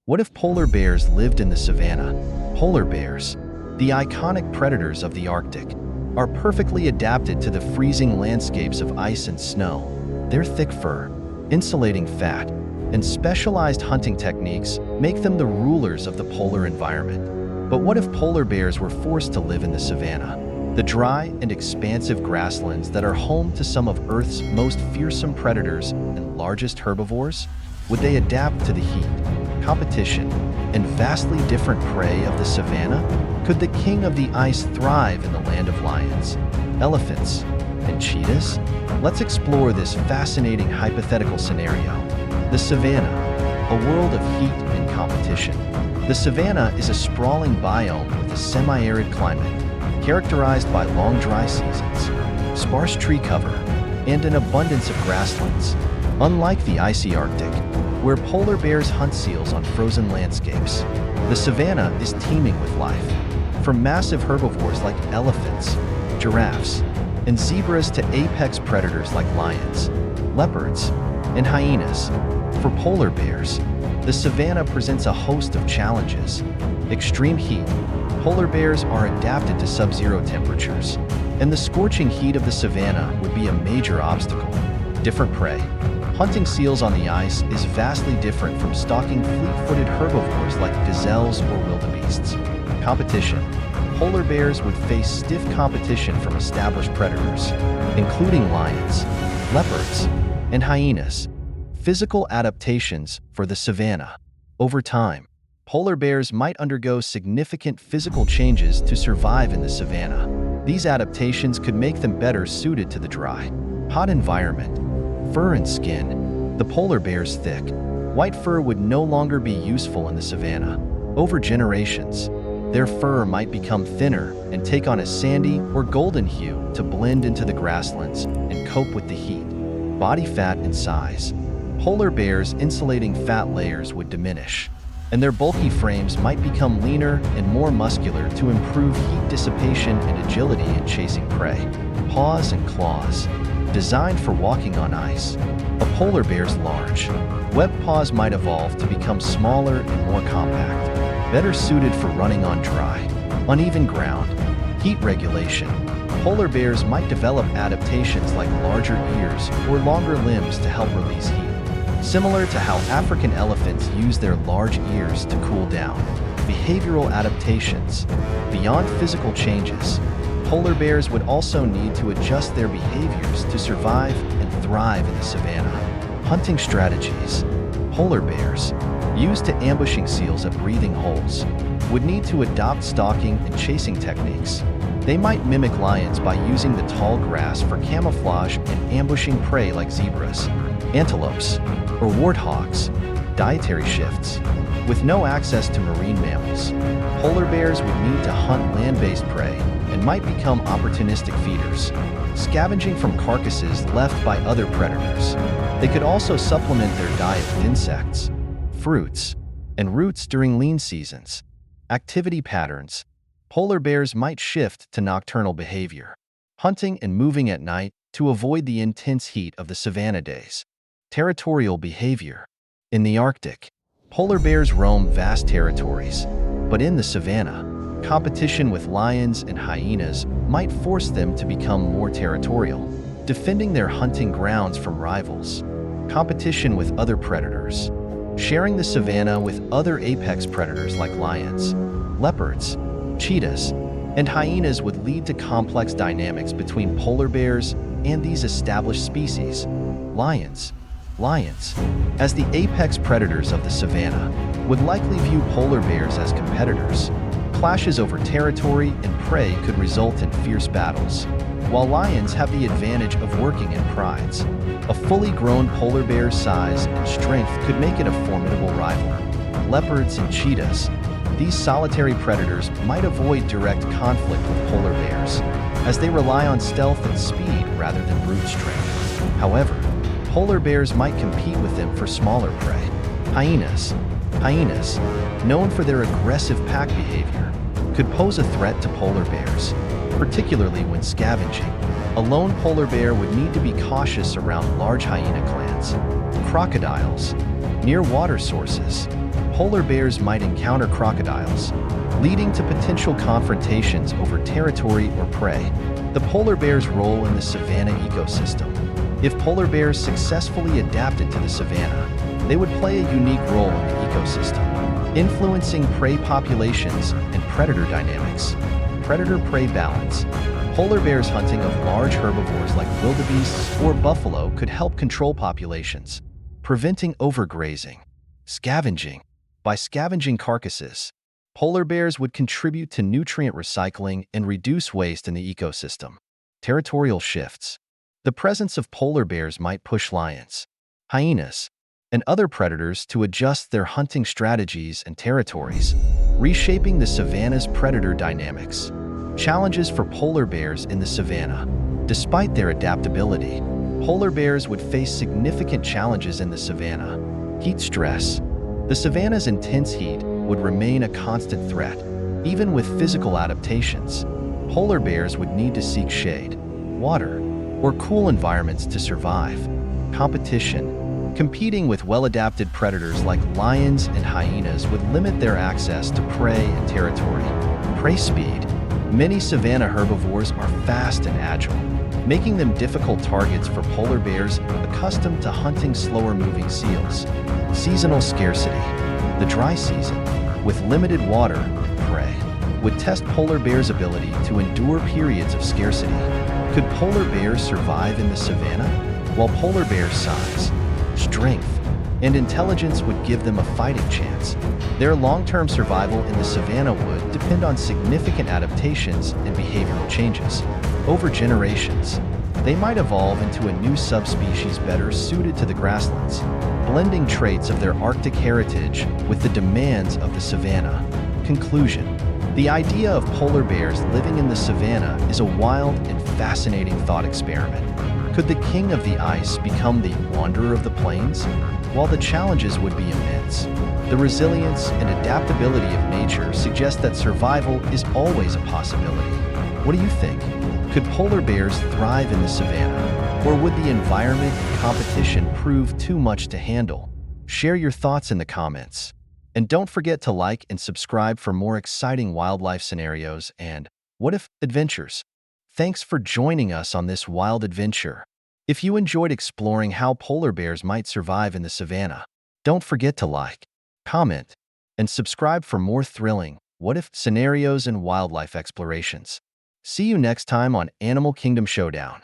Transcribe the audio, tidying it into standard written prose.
What if polar bears lived in the savanna? Polar bears, the iconic predators of the Arctic, are perfectly adapted to the freezing landscapes of ice and snow. Their thick fur, insulating fat, and specialized hunting techniques make them the rulers of the polar environment. But what if polar bears were forced to live in the savanna, the dry and expansive grasslands that are home to some of Earth's most fearsome predators and largest herbivores? Would they adapt to the heat, competition, and vastly different prey of the savanna? Could the king of the ice thrive in the land of lions, elephants, and cheetahs? Let's explore this fascinating hypothetical scenario. The savanna, a world of heat and competition. The savanna is a sprawling biome with a semi-arid climate, characterized by long dry seasons, sparse tree cover, and an abundance of grasslands. Unlike the icy Arctic, where polar bears hunt seals on frozen landscapes, the savanna is teeming with life. From massive herbivores like elephants, giraffes, and zebras to apex predators like lions, leopards, and hyenas. For polar bears, the savanna presents a host of challenges. Extreme heat. Polar bears are adapted to sub-zero temperatures, and the scorching heat of the savanna would be a major obstacle. Different prey. Hunting seals on the ice is vastly different from stalking fleet-footed herbivores like gazelles or wildebeests. Competition. Polar bears would face stiff competition from established predators, including lions, leopards, and hyenas. Physical adaptations for the savanna. Over time, polar bears might undergo significant physical changes to survive in the savanna. These adaptations could make them better suited to the dry, hot environment. Fur and skin. The polar bear's thick, white fur would no longer be useful in the savanna. Over generations, their fur might become thinner and take on a sandy or golden hue to blend into the grasslands and cope with the heat. Body fat and size. Polar bears' insulating fat layers would diminish, and their bulky frames might become leaner and more muscular to improve heat dissipation and agility in chasing prey. Paws and claws. Designed for walking on ice, a polar bear's large, webbed paws might evolve to become smaller and more compact, better suited for running on dry, uneven ground. Heat regulation. Polar bears might develop adaptations like larger ears or longer limbs to help release heat, similar to how African elephants use their large ears to cool down. Behavioral adaptations. Beyond physical changes, polar bears would also need to adjust their behaviors to survive and thrive in the savanna. Hunting strategies. Polar bears, used to ambushing seals at breathing holes, would need to adopt stalking and chasing techniques. They might mimic lions by using the tall grass for camouflage and ambushing prey like zebras, antelopes, or warthogs. Dietary shifts. With no access to marine mammals, polar bears would need to hunt land-based prey and might become opportunistic feeders, scavenging from carcasses left by other predators. They could also supplement their diet with insects, fruits, and roots during lean seasons. Activity patterns. Polar bears might shift to nocturnal behavior, hunting and moving at night to avoid the intense heat of the savanna days. Territorial behavior. In the Arctic, polar bears roam vast territories, but in the savanna, competition with lions and hyenas might force them to become more territorial, defending their hunting grounds from rivals. Competition with other predators. Sharing the savanna with other apex predators like lions, leopards, cheetahs, and hyenas would lead to complex dynamics between polar bears and these established species. Lions, as the apex predators of the savanna, would likely view polar bears as competitors. Clashes over territory and prey could result in fierce battles, while lions have the advantage of working in prides. A fully grown polar bear's size and strength could make it a formidable rival. Leopards and cheetahs. These solitary predators might avoid direct conflict with polar bears, as they rely on stealth and speed rather than brute strength. However, polar bears might compete with them for smaller prey. Hyenas, known for their aggressive pack behavior, could pose a threat to polar bears, particularly when scavenging. A lone polar bear would need to be cautious around large hyena clans. Crocodiles, near water sources. polar bears might encounter crocodiles, leading to potential confrontations over territory or prey. The polar bear's role in the savanna ecosystem. If polar bears successfully adapted to the savanna, they would play a unique role in the ecosystem, influencing prey populations and predator dynamics. Predator-prey balance. Polar bears hunting of large herbivores like wildebeests or buffalo could help control populations, preventing overgrazing. Scavenging. By scavenging carcasses, polar bears would contribute to nutrient recycling and reduce waste in the ecosystem. Territorial shifts. The presence of polar bears might push lions, hyenas, and other predators to adjust their hunting strategies and territories, reshaping the savanna's predator dynamics. Challenges for polar bears in the savanna. Despite their adaptability, polar bears would face significant challenges in the savanna. Heat stress. The savanna's intense heat would remain a constant threat. Even with physical adaptations, polar bears would need to seek shade, water, or cool environments to survive. Competition. Competing with well-adapted predators like lions and hyenas would limit their access to prey and territory. Prey speed. Many savanna herbivores are fast and agile, making them difficult targets for polar bears accustomed to hunting slower-moving seals. Seasonal scarcity. The dry season, with limited water, prey, would test polar bears' ability to endure periods of scarcity. Could polar bears survive in the savanna? While polar bears' size, strength, and intelligence would give them a fighting chance, their long-term survival in the savanna would depend on significant adaptations and behavioral changes. Over generations, they might evolve into a new subspecies better suited to the grasslands, blending traits of their Arctic heritage with the demands of the savanna. Conclusion. The idea of polar bears living in the savanna is a wild and fascinating thought experiment. Could the king of the ice become the wanderer of the plains? While the challenges would be immense, the resilience and adaptability of nature suggest that survival is always a possibility. What do you think? Could polar bears thrive in the savanna, or would the environment and competition prove too much to handle? Share your thoughts in the comments. And don't forget to like and subscribe for more exciting wildlife scenarios and what-if adventures. Thanks for joining us on this wild adventure. If you enjoyed exploring how polar bears might survive in the savanna, don't forget to like, comment, and subscribe for more thrilling what-if scenarios and wildlife explorations. See you next time on Animal Kingdom Showdown.